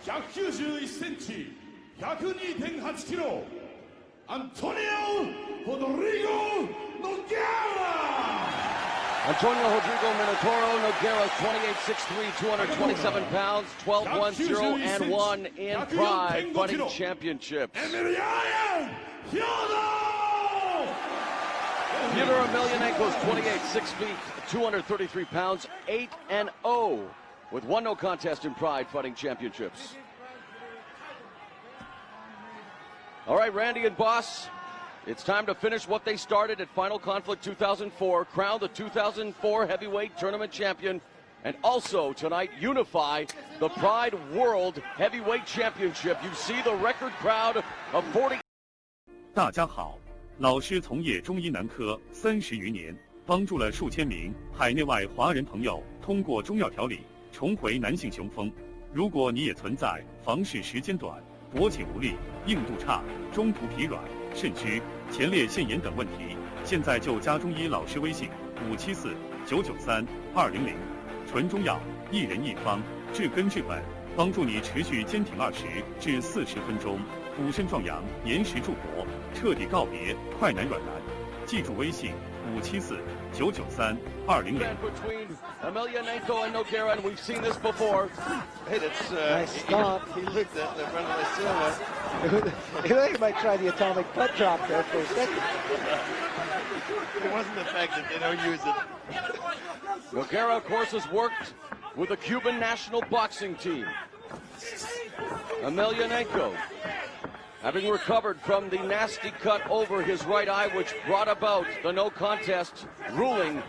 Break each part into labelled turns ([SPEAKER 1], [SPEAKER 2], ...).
[SPEAKER 1] 191cm, 102.8kg, Antonio Rodrigo Nogueira.
[SPEAKER 2] Antonio Rodrigo Nogueira, 28'6'3", 227 pounds, 12-1-0-1 in Pride Fighting Championships. Fyodor Emelianenko's 28'6" feet, 233 pounds, 8-0 with 1 no contest in Pride Fighting Championships. All right, Randy and Boss, it's time to finish what they started at Final Conflict 2004, crown the 2004 heavyweight tournament champion, and also tonight unify the Pride World Heavyweight Championship. You see the record crowd of 40.
[SPEAKER 3] 大家好，老师从业中医男科30余年，帮助了数千名海内外华人朋友通过中药调理重回男性雄风。如果你也存在房事时间短、勃起无力、硬度差、中途疲软、肾虚、前列腺炎等问题，现在就加中医老师微信574-993-200，纯中药，一人一方，治根治本，帮助你持续坚挺20至40分钟，补肾壮阳，延时助勃，彻底告别快男软男。记住微信574-993-200。
[SPEAKER 2] Between Emelianenko and Nogueira, and we've seen this before.
[SPEAKER 4] Hey, that's
[SPEAKER 5] nice stop.
[SPEAKER 4] He looked at the front of the Silva.
[SPEAKER 5] He looked like he might try the atomic butt drop there for a second.
[SPEAKER 4] It wasn't the fact that they don't use it.
[SPEAKER 2] Nogueira, of course, has worked with the Cuban national boxing team. Emelianenko, having recovered from the nasty cut over his right eye, which brought about the no contest ruling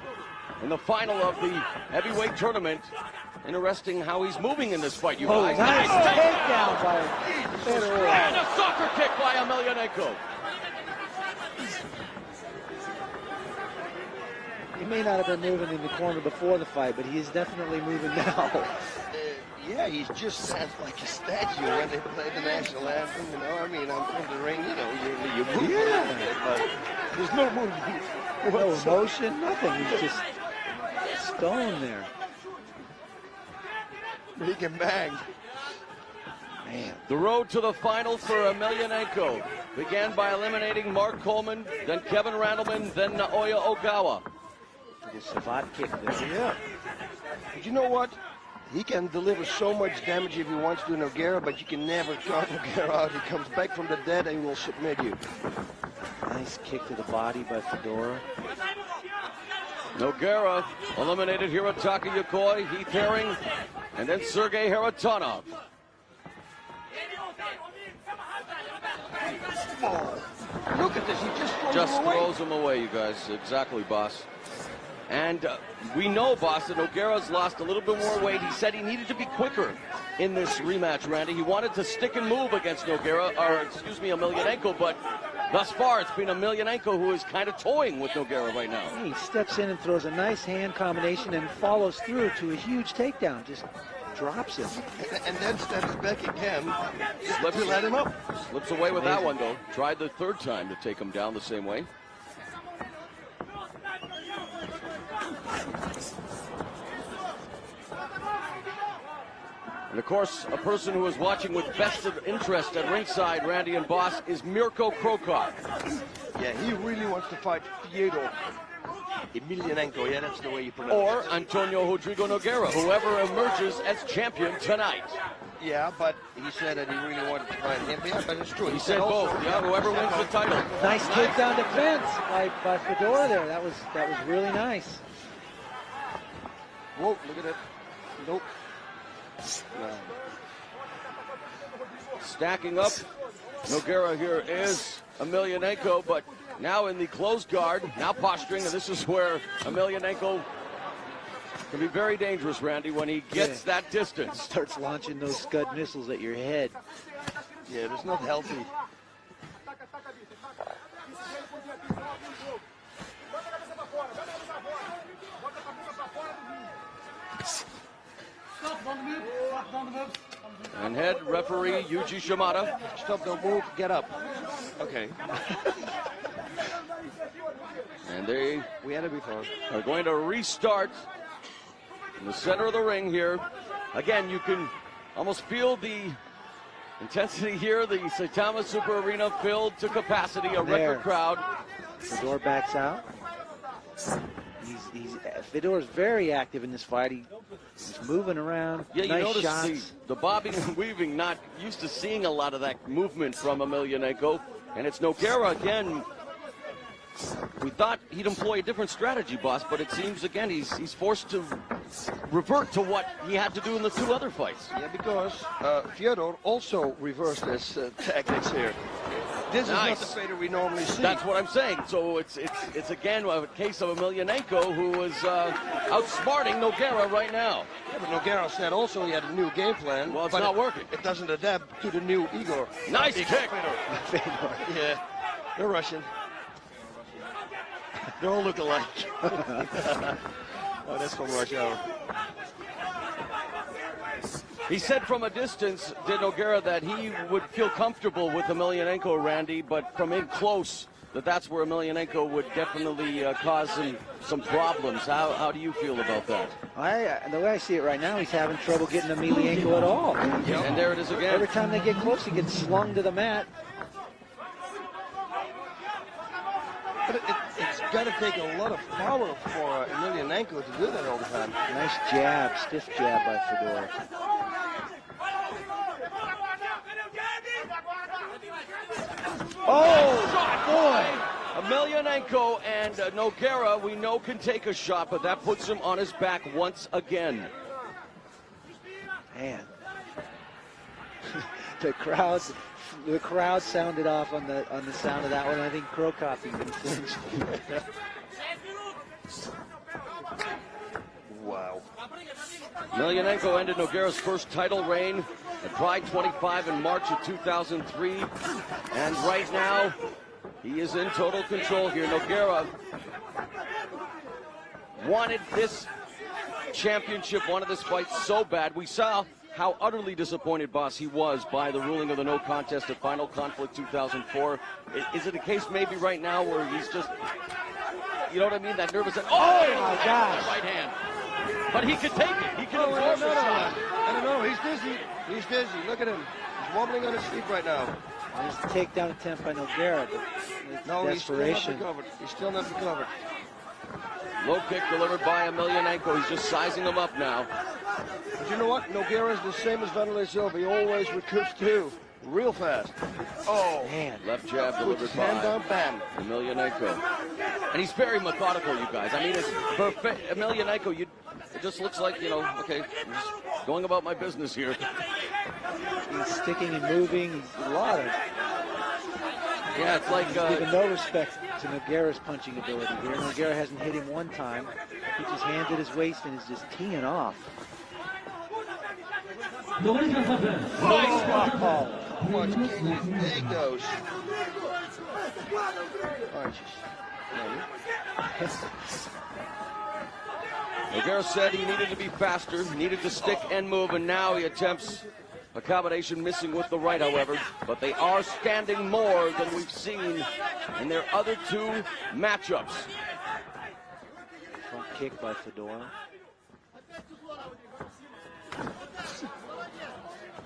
[SPEAKER 2] in the final of the heavyweight tournament. Interesting how he's moving in this fight, you guys.
[SPEAKER 5] Nice takedown by Fedor.
[SPEAKER 2] And a soccer kick by Emelianenko.
[SPEAKER 5] He may not have been moving in the corner before the fight, but he is definitely moving now.
[SPEAKER 4] Yeah, he's just stands like a statue when they play the national anthem, you know. I mean, I'm from the ring, you know, you move a little bit, but there's no movement.
[SPEAKER 5] No emotion, nothing. He's just stone there.
[SPEAKER 4] But he can bang.
[SPEAKER 5] Man.
[SPEAKER 2] The road to the final for Emelianenko began by eliminating Mark Coleman, then Kevin Randleman, then Naoya Ogawa.
[SPEAKER 5] The savate kick there.
[SPEAKER 4] Yeah. But you know what? He can deliver so much damage if he wants to Nogueira, but you can never count Nogueira out. He comes back from the dead and will submit you.
[SPEAKER 5] Nice kick to the body by Fedor.
[SPEAKER 2] Nogueira eliminated Hirotaka Yokoi, Heath Herring, and then Sergei Haratonov.
[SPEAKER 4] Look at this, he just
[SPEAKER 2] throws him away, you guys. Exactly, boss. And we know, boss, that Nogueira's lost a little bit more weight. He said he needed to be quicker in this rematch, Randy. He wanted to stick and move against Emelianenko, but thus far it's been Emelianenko who is kind of toying with Nogueira right now.
[SPEAKER 5] He steps in and throws a nice hand combination and follows through to a huge takedown. Just drops him.
[SPEAKER 4] And then steps back again. Slips to let him up.
[SPEAKER 2] Slips away with that one, though. Tried the third time to take him down the same way. And of course, a person who is watching with vested interest at ringside, Randy and Boss, is Mirko Krokar.
[SPEAKER 4] Yeah, he really wants to fight Fyodor Emelianenko. Yeah, that's the way you pronounce it.
[SPEAKER 2] Or Antonio Rodrigo Nogueira, whoever emerges as champion tonight.
[SPEAKER 4] Yeah, but he said that he really wanted to fight him. Yeah, but it's true.
[SPEAKER 2] He said both. Yeah, whoever wins the title.
[SPEAKER 5] Nice takedown defense by Fedor there. That was really nice.
[SPEAKER 4] Whoa, look at that. Nope. No.
[SPEAKER 2] Stacking up. Nogueira here is Emelianenko, but now in the closed guard, now posturing, and this is where Emelianenko can be very dangerous, Randy, when he gets that distance.
[SPEAKER 5] Starts launching those Scud missiles at your head.
[SPEAKER 4] Yeah, that's not healthy.
[SPEAKER 2] And head referee Yuji Shimada.
[SPEAKER 4] Stop, don't move, get up. Okay.
[SPEAKER 2] And they
[SPEAKER 4] we had it before.
[SPEAKER 2] Are going to restart in the center of the ring here. Again, you can Almost feel the intensity here. The Saitama Super Arena filled to capacity, a record crowd.
[SPEAKER 5] Fedor backs out. Fedor's very active in this fight. He's moving around.
[SPEAKER 2] Yeah,
[SPEAKER 5] nice
[SPEAKER 2] you notice
[SPEAKER 5] shots.
[SPEAKER 2] the bobbing and weaving, not used to seeing a lot of that movement from Emelianenko. And it's Nogueira again. We thought he'd employ a different strategy, boss, but it seems again he's forced to revert to what he had to do in the two other fights.
[SPEAKER 4] Yeah, because Fyodor also reversed his tactics here. This is not the Fedor we normally see.
[SPEAKER 2] That's what I'm saying. So it's again a case of Emelianenko, who is outsmarting Nogueira right now.
[SPEAKER 4] Yeah, but Nogueira said also he had a new game plan.
[SPEAKER 2] Well, it's not working.
[SPEAKER 4] It doesn't adapt to the new Igor.
[SPEAKER 2] Nice kick.
[SPEAKER 4] Fedor. Yeah, they're Russian. They all look alike. Oh, that's from Russia.
[SPEAKER 2] He said from a distance, did Nogueira, that he would feel comfortable with Emelianenko, Randy, but from in close, that's where Emelianenko would definitely cause some problems. How do you feel about that?
[SPEAKER 5] The way I see it right now, he's having trouble getting Emelianenko at all.
[SPEAKER 2] Yep. And there it is again.
[SPEAKER 5] Every time they get close, he gets slung to the mat.
[SPEAKER 4] But it's got to take a lot of power for Emelianenko to do that all the time.
[SPEAKER 5] Nice jab, stiff jab by Fedor.
[SPEAKER 2] Oh, boy! Emelianenko and Nogueira, we know, can take a shot, but that puts him on his back once again.
[SPEAKER 5] Man, the crowd sounded off on the sound of that one. I think Krokop even flinched.
[SPEAKER 4] Wow.
[SPEAKER 2] Emelianenko ended Nogueira's first title reign at Pride 25 in March of 2003. And right now, he is in total control here. Nogueira wanted this championship, wanted this fight so bad. We saw how utterly disappointed, boss, he was by the ruling of the no contest at Final Conflict 2004. Is it a case maybe right now where he's just, you know what I mean, that nervous, oh my gosh, right hand. But he can take it. He can absorb it.
[SPEAKER 4] I don't know. He's dizzy. He's dizzy. Look at him. He's wobbling on his feet right now.
[SPEAKER 5] There's the takedown attempt by Nogueira.
[SPEAKER 4] No, he's still not recovered. He's still not recovered.
[SPEAKER 2] Low kick delivered by Emelianenko. He's just sizing him up now.
[SPEAKER 4] But you know what? Nogueira is the same as Vanderlei Silva. He always recovers too. Real fast. Oh,
[SPEAKER 5] man.
[SPEAKER 2] Left jab delivered by
[SPEAKER 4] hand down, bam.
[SPEAKER 2] Emelianenko. And he's very methodical, you guys. I mean, it's perfect. Emelianenko, it just looks like, you know, okay, I'm just going about my business here.
[SPEAKER 5] He's sticking and moving. He's a lot of...
[SPEAKER 2] Yeah, it's like...
[SPEAKER 5] giving no respect to Nogueira's punching ability here. Nogueira hasn't hit him one time. Keeps his hands at his waist and is just teeing off.
[SPEAKER 4] Watch, there he goes.
[SPEAKER 2] Nogueira said he needed to be faster, needed to stick and move, and now he attempts a combination, missing with the right, however. But they are standing more than we've seen in their other two matchups.
[SPEAKER 5] Front kick by Fedor.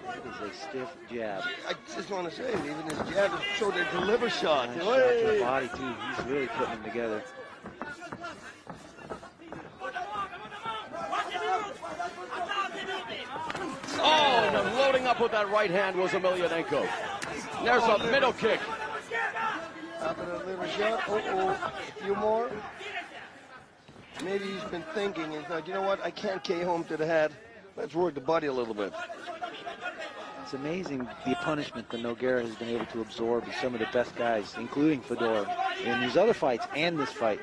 [SPEAKER 5] That is a stiff jab.
[SPEAKER 4] I just want to say, even his jab showed a deliver shot.
[SPEAKER 5] Nice shot to the body, too. He's really putting them together.
[SPEAKER 2] Oh, and loading up with that right hand was Emelianenko. There's a middle kick.
[SPEAKER 4] After the deliver shot, a few more. Maybe he's been thinking and thought, you know what, I can't KO him to the head. Let's work the body a little bit.
[SPEAKER 5] It's amazing the punishment that Nogueira has been able to absorb with some of the best guys, including Fedor, in these other fights and this fight.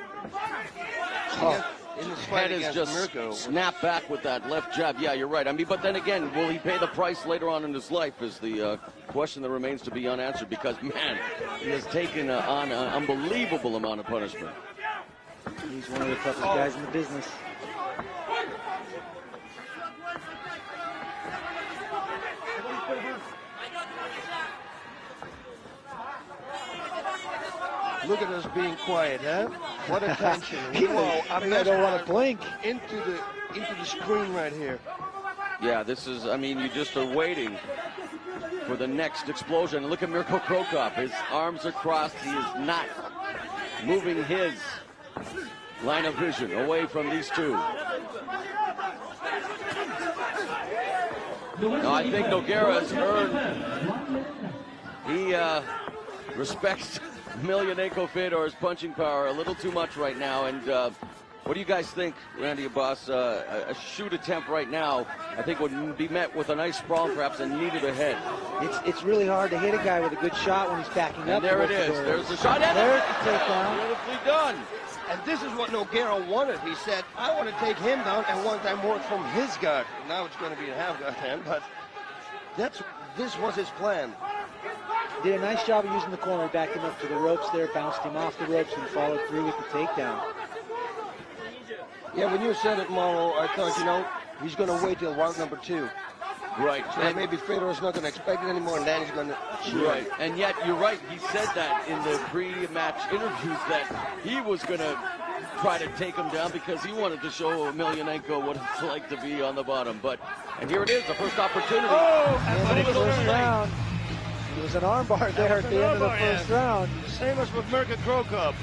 [SPEAKER 4] Oh. In his fight
[SPEAKER 2] Head is just
[SPEAKER 4] Mirko.
[SPEAKER 2] snap back with that left jab. Yeah, you're right. I mean, but then again, will he pay the price later on in his life is the question that remains to be unanswered, because, man, he has taken on an unbelievable amount of punishment.
[SPEAKER 5] He's one of the toughest guys in the business.
[SPEAKER 4] Look at us being quiet, huh? What a tension.
[SPEAKER 5] I don't want to blink.
[SPEAKER 4] Into the screen right here.
[SPEAKER 2] Yeah, this is, I mean, you just are waiting for the next explosion. Look at Mirko Cro Cop. His arms are crossed. He is not moving his line of vision away from these two. No, I think Nogueira has earned, he respects Emelianenko Fedor's punching power a little too much right now. And what do you guys think, Randy Abbas? A shoot attempt right now, I think, would be met with a nice sprawl, perhaps a knee to the head.
[SPEAKER 5] It's really hard to hit a guy with a good shot when he's backing up.
[SPEAKER 2] And there it is. There's the shot. And
[SPEAKER 5] there's the takedown.
[SPEAKER 2] Beautifully done.
[SPEAKER 4] And this is what Nogueira wanted. He said, I want to take him down and one time more from his guard. Now it's going to be a half guard hand, but this was his plan.
[SPEAKER 5] Did a nice job of using the corner, backed him up to the ropes there, bounced him off the ropes, and followed through with the takedown.
[SPEAKER 4] Yeah, when you said it, Mauro, I thought, you know, he's going to wait till round number 2.
[SPEAKER 2] Right.
[SPEAKER 4] So and maybe Fedor's not going to expect it anymore, and then he's going to shoot.
[SPEAKER 2] Right. And yet, you're right. He said that in the pre-match interviews that he was going to try to take him down because he wanted to show Emelianenko what it's like to be on the bottom. And here it is, the first opportunity.
[SPEAKER 5] And in the first round, there was an armbar there at the end of the first round.
[SPEAKER 4] Same as with Mirko Cro Cop.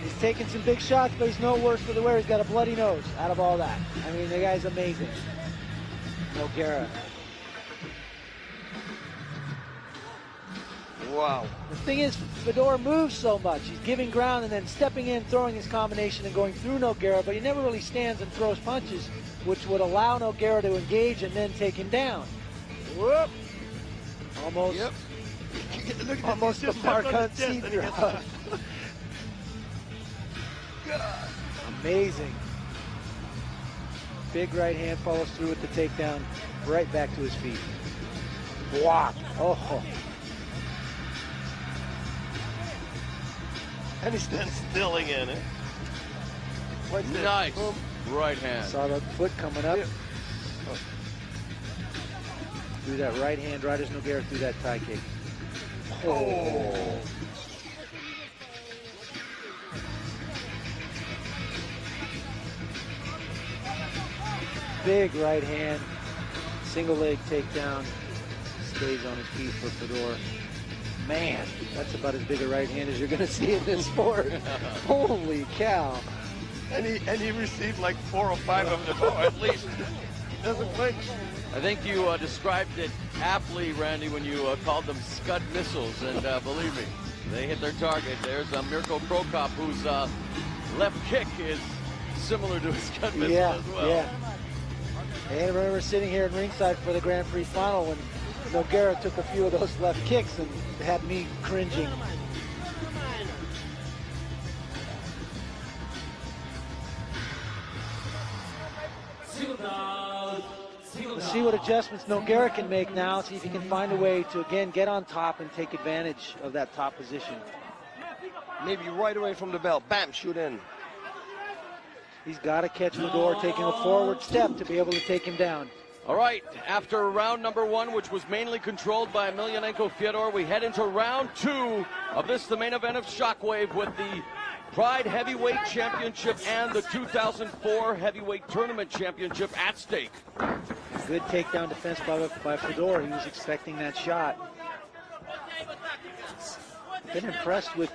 [SPEAKER 5] He's taking some big shots, but he's no worse for the wear. He's got a bloody nose out of all that. I mean, the guy's amazing. Nogueira.
[SPEAKER 4] Wow.
[SPEAKER 5] The thing is, Fedor moves so much. He's giving ground and then stepping in, throwing his combination and going through Nogueira, but he never really stands and throws punches, which would allow Nogueira to engage and then take him down.
[SPEAKER 4] Whoop.
[SPEAKER 5] Almost.
[SPEAKER 4] Yep.
[SPEAKER 5] Almost the Mark Hunt see-through. Amazing. Big right hand follows through with the takedown, right back to his feet. Wow. Oh.
[SPEAKER 4] And he's then still again, eh? What's this?
[SPEAKER 2] Nice.
[SPEAKER 4] Boom.
[SPEAKER 2] Right hand.
[SPEAKER 5] Saw that foot coming up.
[SPEAKER 4] Yeah.
[SPEAKER 5] Threw that right hand right as Nogueira threw that tie kick.
[SPEAKER 4] Oh.
[SPEAKER 5] Big right hand, single leg takedown, stays on his feet for Fedor. Man, that's about as big a right hand as you're going to see in this sport. Holy cow.
[SPEAKER 4] And he received like 4 or 5 of them, at least. Doesn't flinch.
[SPEAKER 2] I think you described it aptly, Randy, when you called them Scud missiles, and believe me, they hit their target. There's Mirko Cro Cop, whose left kick is similar to a Scud missile as well.
[SPEAKER 5] Yeah. And I remember sitting here in ringside for the Grand Prix final when Nogueira took a few of those left kicks and had me cringing. Let's see what adjustments Nogueira can make now, see if he can find a way to, again, get on top and take advantage of that top position.
[SPEAKER 4] Maybe right away from the bell. Bam, shoot in.
[SPEAKER 5] He's got to catch Fedor taking a forward step to be able to take him down.
[SPEAKER 2] All right, after round number 1, which was mainly controlled by Emelianenko Fedor, we head into round 2 of this, the main event of Shockwave, with the Pride Heavyweight Championship and the 2004 Heavyweight Tournament Championship at stake.
[SPEAKER 5] Good takedown defense by Fedor. He was expecting that shot. Been impressed with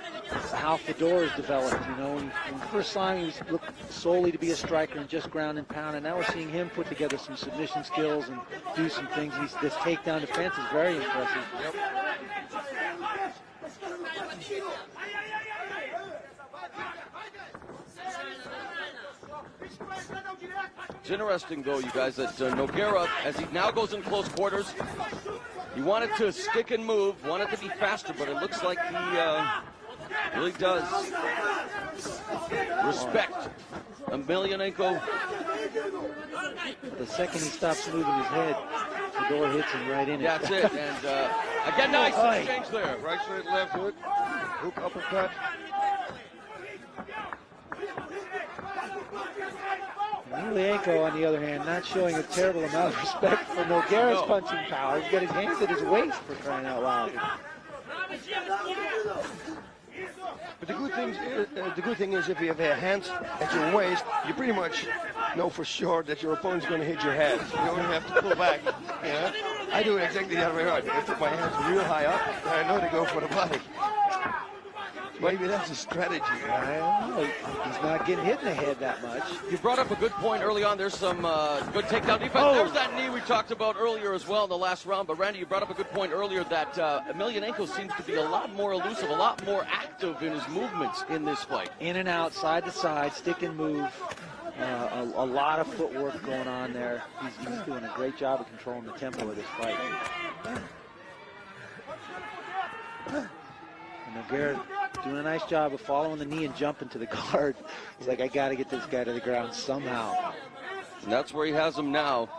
[SPEAKER 5] how Fedor has developed. You know, when the first time he was looked solely to be a striker and just ground and pound, and now we're seeing him put together some submission skills and do some things. This takedown defense is very impressive.
[SPEAKER 4] Yep.
[SPEAKER 2] It's interesting, though, you guys, that Nogueira, as he now goes in close quarters, he wanted to stick and move, wanted to be faster, but it looks like he really does respect Emelianenko.
[SPEAKER 5] The second he stops moving his head, Fedor hits him right in it.
[SPEAKER 2] That's it. And again, nice exchange there.
[SPEAKER 4] Right straight, left hook. Hook, uppercut.
[SPEAKER 5] Emelianenko, on the other hand, not showing a terrible amount of respect for Nogueira's punching power. He's got his hands at his waist, for crying out loud.
[SPEAKER 4] But the good thing is if you have your hands at your waist, you pretty much know for sure that your opponent's going to hit your head. You don't have to pull back. You know? I do it exactly the other way around. I put my hands real high up, and I know to go for the body. Maybe that's a strategy.
[SPEAKER 5] I don't know. He's not getting hit in the head that much.
[SPEAKER 2] You brought up a good point early on. There's some good takedown defense.
[SPEAKER 5] Oh.
[SPEAKER 2] There's that knee we talked about earlier as well in the last round. But Randy, you brought up a good point earlier that Emelianenko seems to be a lot more elusive, a lot more active in his movements in this fight.
[SPEAKER 5] In and out, side to side, stick and move. A lot of footwork going on there. He's doing a great job of controlling the tempo of this fight. And Nogueira doing a nice job of following the knee and jumping to the guard. He's like, I got to get this guy to the ground somehow.
[SPEAKER 2] And that's where he has him now.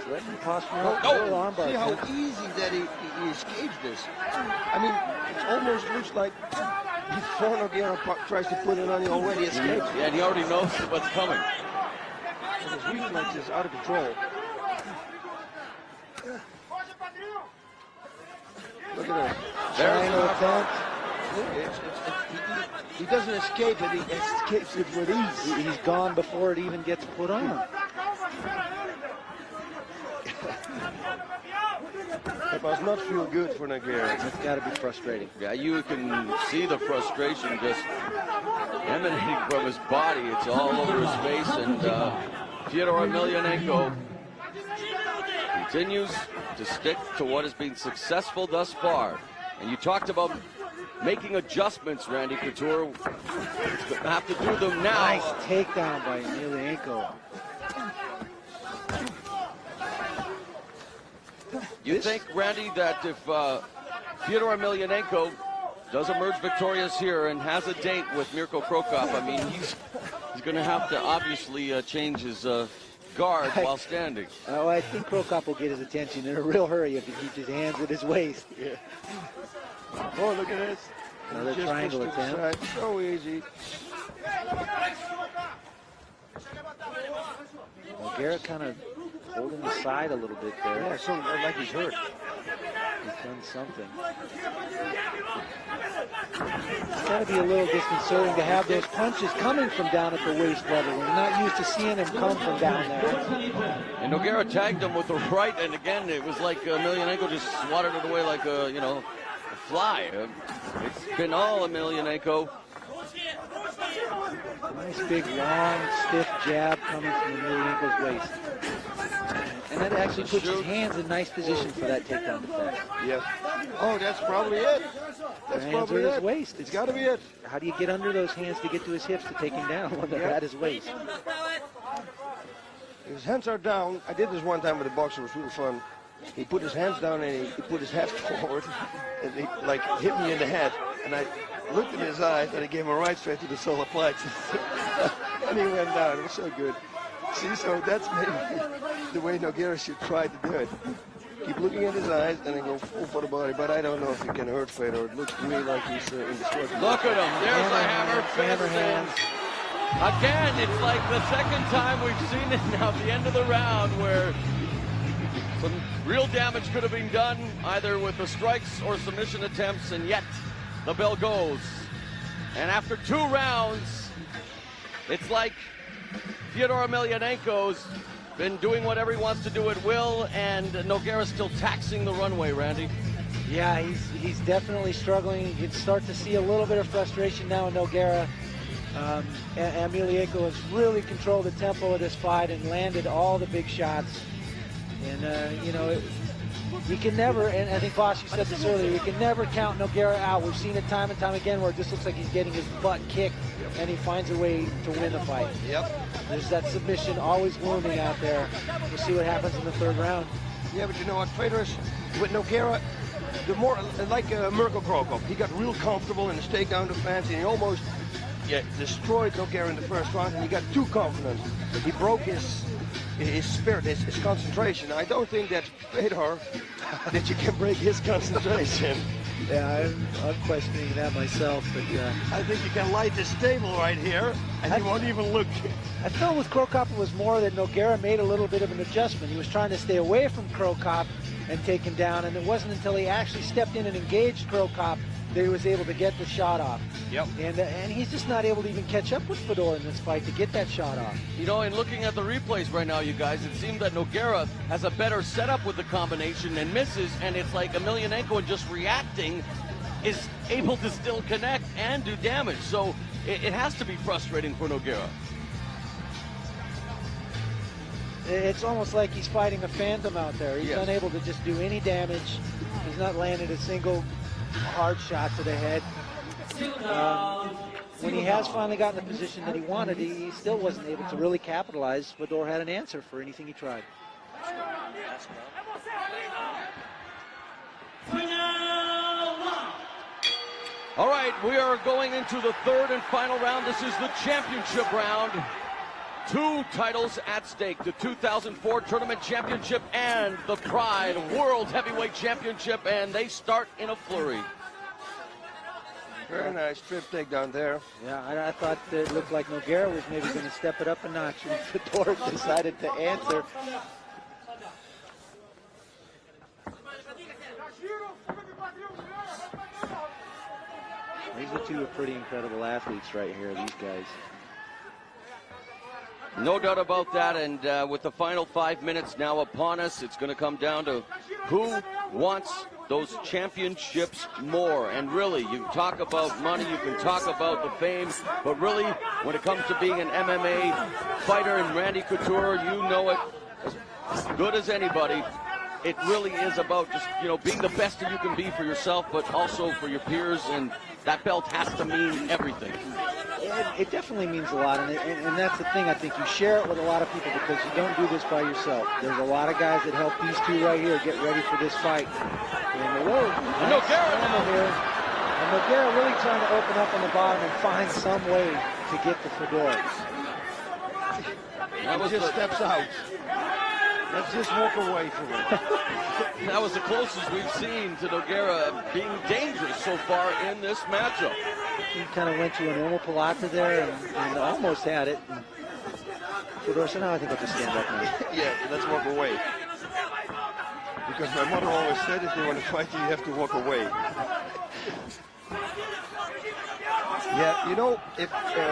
[SPEAKER 5] Threatening posture.
[SPEAKER 4] See how easy that he escapes this. I mean, it almost looks like before Nogueira tries to put it on, he already escapes.
[SPEAKER 2] Yeah, and he already knows what's coming.
[SPEAKER 4] And his reflex is out of control. Look at that.
[SPEAKER 5] There's
[SPEAKER 4] He doesn't escape it, he escapes it with ease.
[SPEAKER 5] He's gone before it even gets put on.
[SPEAKER 4] That must not feel good for Nogueira.
[SPEAKER 5] That's got to be frustrating.
[SPEAKER 2] Yeah, you can see the frustration just emanating from his body. It's all over his face, and Fyodor Emelianenko continues to stick to what has been successful thus far. And you talked about making adjustments, Randy Couture. He's going to have to do them now.
[SPEAKER 5] Nice takedown by Emelianenko.
[SPEAKER 2] You think, Randy, that if Fyodor Emelianenko does emerge victorious here and has a date with Mirko Cro Cop, I mean, he's going to have to obviously change his guard while standing.
[SPEAKER 5] Oh, I think Cro Cop will get his attention in a real hurry if he keeps his hands at his waist.
[SPEAKER 4] Yeah. Oh, look at this.
[SPEAKER 5] Another triangle attempt.
[SPEAKER 4] So easy.
[SPEAKER 5] Nogueira kind of holding the side a little bit there.
[SPEAKER 4] Yeah, so like he's hurt.
[SPEAKER 5] He's done something. It's got to be a little disconcerting to have those punches coming from down at the waist level. We're not used to seeing them come from down there.
[SPEAKER 2] And Nogueira tagged him with the right, and again, it was like Emelianenko just swatted it away like a, a fly. It's been all Emelianenko.
[SPEAKER 5] Nice big, long, stiff jab coming from Emelianenko's waist. And that actually puts his hands in nice position for that takedown defense.
[SPEAKER 4] Yes. Oh, that's probably it. That's probably
[SPEAKER 5] his
[SPEAKER 4] it.
[SPEAKER 5] Waist.
[SPEAKER 4] It's got to be it.
[SPEAKER 5] How do you get under those hands to get to his hips to take him down when they're at his waist?
[SPEAKER 4] His hands are down. I did this one time with a boxer. It was really fun. He put his hands down and he put his head forward and he like hit me in the head. And I looked in his eyes and I gave him a right straight to the solar plexus. And he went down. It was so good. See, so that's maybe the way Nogueira should try to do it. Keep looking at his eyes and then go full for the body. But I don't know if he can hurt Fedor. It looks to me like he's in the sweat.
[SPEAKER 2] Look at him. There's the hammer fist.
[SPEAKER 5] hands.
[SPEAKER 2] Again, it's like the second time we've seen it now at the end of the round where some real damage could have been done either with the strikes or submission attempts, and yet the bell goes. And after 2 rounds, it's like Fyodor Emelianenko's been doing whatever he wants to do at will, and Nogueira's still taxing the runway, Randy.
[SPEAKER 5] Yeah, he's definitely struggling. You can start to see a little bit of frustration now in Nogueira. Emelianenko has really controlled the tempo of this fight and landed all the big shots. And, you can never, and I think, Boss, you said this earlier, you can never count Nogueira out. We've seen it time and time again where it just looks like he's getting his butt kicked, and he finds a way to win the fight.
[SPEAKER 4] Yep.
[SPEAKER 5] There's that submission always looming out there. We'll see what happens in the 3rd round.
[SPEAKER 4] Yeah, but you know what, Fedor's with Nogueira, the more like Mirko Cro Cop, he got real comfortable in his takedown defense, and he almost destroyed Nogueira in the 1st round, and he got too confident. He broke his spirit, his concentration. I don't think that Fedor that you can break his concentration.
[SPEAKER 5] Yeah, I'm questioning that myself, but
[SPEAKER 4] I think you can light this table right here, and he won't even look.
[SPEAKER 5] I felt with Cro Cop it was more that Nogueira made a little bit of an adjustment. He was trying to stay away from Cro Cop and take him down, and it wasn't until he actually stepped in and engaged Cro Cop that he was able to get the shot off.
[SPEAKER 2] Yep.
[SPEAKER 5] And he's just not able to even catch up with Fedor in this fight to get that shot off.
[SPEAKER 2] You know, in looking at the replays right now, you guys, it seems that Nogueira has a better setup with the combination and misses, and it's like Emelianenko just reacting is able to still connect and do damage. So it has to be frustrating for Nogueira.
[SPEAKER 5] It's almost like he's fighting a phantom out there. He's unable to just do any damage. He's not landed a single hard shot to the head. When he has finally gotten the position that he wanted, he still wasn't able to really capitalize. Fedor had an answer for anything he tried.
[SPEAKER 2] All right, we are going into the third and final round. This is the championship round. 2 titles at stake, the 2004 Tournament Championship and the Pride World Heavyweight Championship, and they start in a flurry.
[SPEAKER 4] Very nice trip takedown there.
[SPEAKER 5] Yeah, I thought it looked like Nogueira was maybe going to step it up a notch, and Fedor decided to answer. These are 2 pretty incredible athletes right here, these guys.
[SPEAKER 2] No doubt about that, and with the final 5 minutes now upon us, it's going to come down to who wants those championships more. And really, you can talk about money, you can talk about the fame, but really, when it comes to being an MMA fighter and Randy Couture, you know it as good as anybody. It really is about just, you know, being the best that you can be for yourself, but also for your peers, and that belt has to mean everything.
[SPEAKER 5] It definitely means a lot, and that's the thing. I think you share it with a lot of people because you don't do this by yourself. There's a lot of guys that help these 2 right here get ready for this fight. And Nogueira really trying to open up on the bottom and find some way to get the Fedor.
[SPEAKER 4] That just steps out. Let's just walk away from it.
[SPEAKER 2] That was the closest we've seen to Nogueira being dangerous so far in this matchup.
[SPEAKER 5] He kind of went to an omoplata there and almost had it. And Fedor said, no, I think I'll just stand up now.
[SPEAKER 4] Yeah, let's walk away. Because my mother always said, if you want to fight you have to walk away. Yeah, you know, if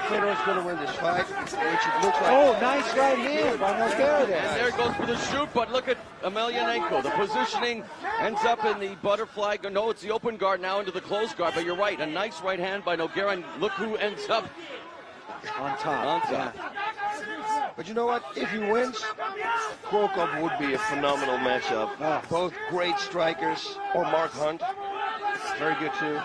[SPEAKER 4] Fedor's going to win this fight, which it looks like...
[SPEAKER 5] Oh, nice right hand by Nogueira there.
[SPEAKER 2] And there it goes for the shoot, but look at Emelianenko. The positioning ends up in the butterfly. No, it's the open guard now into the closed guard, but you're right. A nice right hand by Nogueira, and look who ends up
[SPEAKER 5] on top.
[SPEAKER 2] Yeah.
[SPEAKER 4] But you know what? If he wins, Krokop would be a phenomenal matchup. Both great strikers, or Mark Hunt, very good too.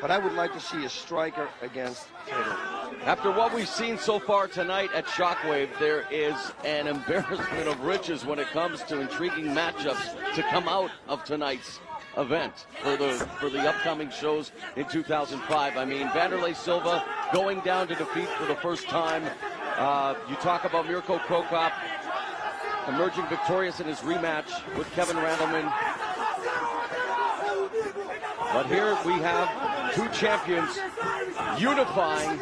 [SPEAKER 4] But I would like to see a striker against Fedor.
[SPEAKER 2] After what we've seen so far tonight at Shockwave, there is an embarrassment of riches when it comes to intriguing matchups to come out of tonight's event for the upcoming shows in 2005. I mean, Vanderlei Silva going down to defeat for the first time. You talk about Mirko Krokop emerging victorious in his rematch with Kevin Randleman. But here we have 2 champions unifying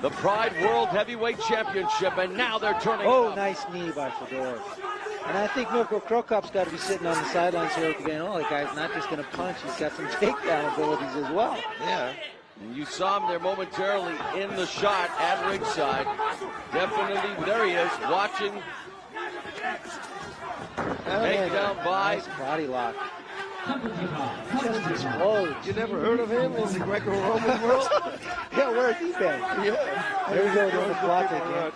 [SPEAKER 2] the Pride World Heavyweight Championship, and now they're turning up.
[SPEAKER 5] Nice knee by Fedor. And I think Mirko Krokop's got to be sitting on the sidelines here going, oh, the guy's not just going to punch, he's got some takedown abilities as well.
[SPEAKER 4] Yeah.
[SPEAKER 2] And you saw him there momentarily in the shot at ringside. Definitely, there he is, watching. Takedown by.
[SPEAKER 5] Nice body lock. Just explodes.
[SPEAKER 4] You never heard of him in the Greco-Roman world?
[SPEAKER 5] Yeah, where's he been?
[SPEAKER 4] Yeah.
[SPEAKER 5] There we go, the plot again.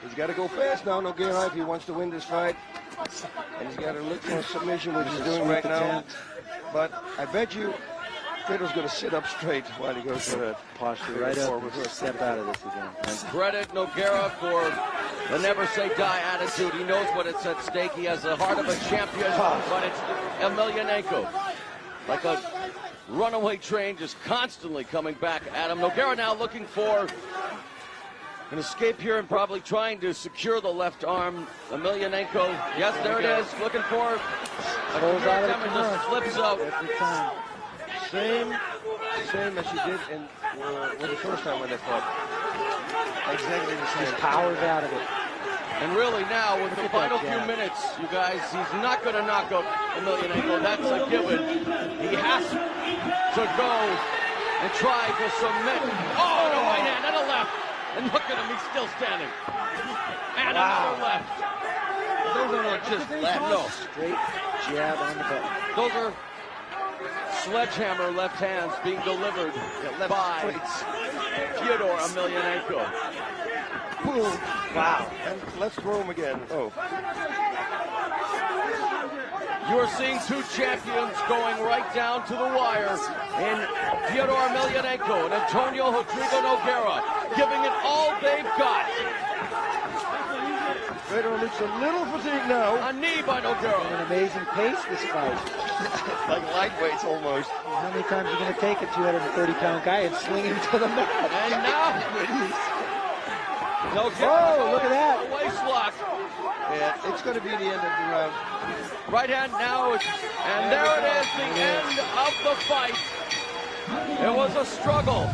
[SPEAKER 4] He's got to go fast now, Nogueira, if he wants to win this fight. And he's got to look for a submission, which he's doing right now. But I bet you Fedor's going to sit up straight while he goes for that
[SPEAKER 5] posture right up and step out of this again.
[SPEAKER 2] And credit Nogueira for the never say die attitude. He knows what it's at stake. He has the heart of a champion, but it's Emelianenko. Like a runaway train just constantly coming back at him. Nogueira now looking for an escape here and probably trying to secure the left arm. Emelianenko, yes, there it is, looking for a
[SPEAKER 5] Pulls out of the
[SPEAKER 2] and just slips out.
[SPEAKER 5] Every time.
[SPEAKER 4] Same as she did with the first time when they fought. Exactly the same.
[SPEAKER 5] Just powers out of it.
[SPEAKER 2] And really now, with the final few minutes, you guys, he's not going to knock out Emelianenko. That's a given. He has to go and try to submit. Oh, and a right hand and a left. And look at him, he's still standing. And another left. Those are not just left. No.
[SPEAKER 5] Straight jab on the button.
[SPEAKER 2] Those are sledgehammer left hands being delivered by Fyodor Emelianenko.
[SPEAKER 4] Boom. Wow. And let's throw him again. Oh.
[SPEAKER 2] You are seeing two champions going right down to the wire in Fyodor Emelianenko and Antonio Rodrigo Nogueira, giving it all they've got.
[SPEAKER 4] Fedor looks a little fatigued now.
[SPEAKER 2] A knee by Nogueira.
[SPEAKER 5] An amazing pace this fight.
[SPEAKER 4] Like lightweights almost.
[SPEAKER 5] How many times are you going to take a 230-pound guy and swing him to the mat?
[SPEAKER 2] And now,
[SPEAKER 5] oh, look at that.
[SPEAKER 2] A waist lock.
[SPEAKER 4] Yeah, it's going to be the end of the round.
[SPEAKER 2] Right hand now, and there it is, the end of the fight. It was a struggle.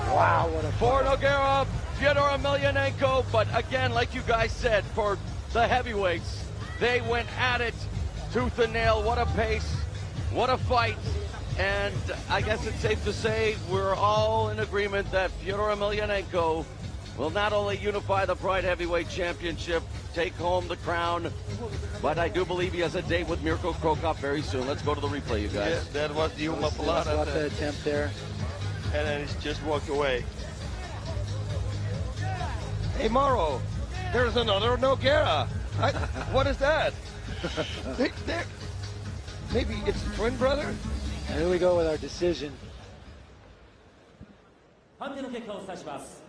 [SPEAKER 5] Wow, what a
[SPEAKER 2] for Nogueira, Fyodor Emelianenko, but again, like you guys said, for the heavyweights, they went at it tooth and nail. What a pace, what a fight. And I guess it's safe to say we're all in agreement that Fyodor Emelianenko will not only unify the Pride Heavyweight Championship, take home the crown, but I do believe he has a date with Mirko Krokop very soon. Let's go to the replay, you guys.
[SPEAKER 4] Yeah, that was the Uma Palata.
[SPEAKER 5] The attempt there.
[SPEAKER 4] And then he's just walked away. Hey, Mauro, there's another Nogueira. What is that? Maybe it's the twin brother?
[SPEAKER 5] Here we go with our decision.
[SPEAKER 6] 判定の結果をお伝えします。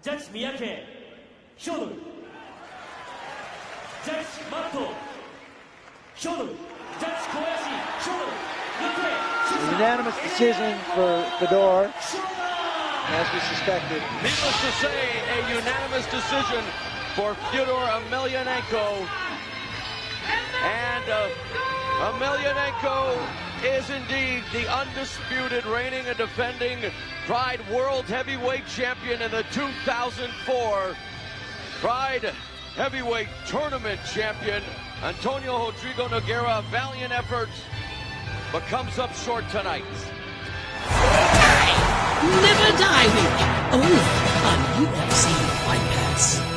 [SPEAKER 6] ジャッジ三宅、ヒョドル。ジャッジマット、ヒョドル。ジャッジ小林、ヒョドル。
[SPEAKER 5] Unanimous decision for Fedor, as we suspected.
[SPEAKER 2] Needless to say, a unanimous decision for Fyodor Emelianenko. And Emelianenko is indeed the undisputed reigning and defending Pride World Heavyweight Champion and the 2004 Pride Heavyweight Tournament Champion. Antonio Rodrigo Nogueira, valiant efforts, but comes up short tonight.
[SPEAKER 7] Never diving, only on UFC Fight Pass.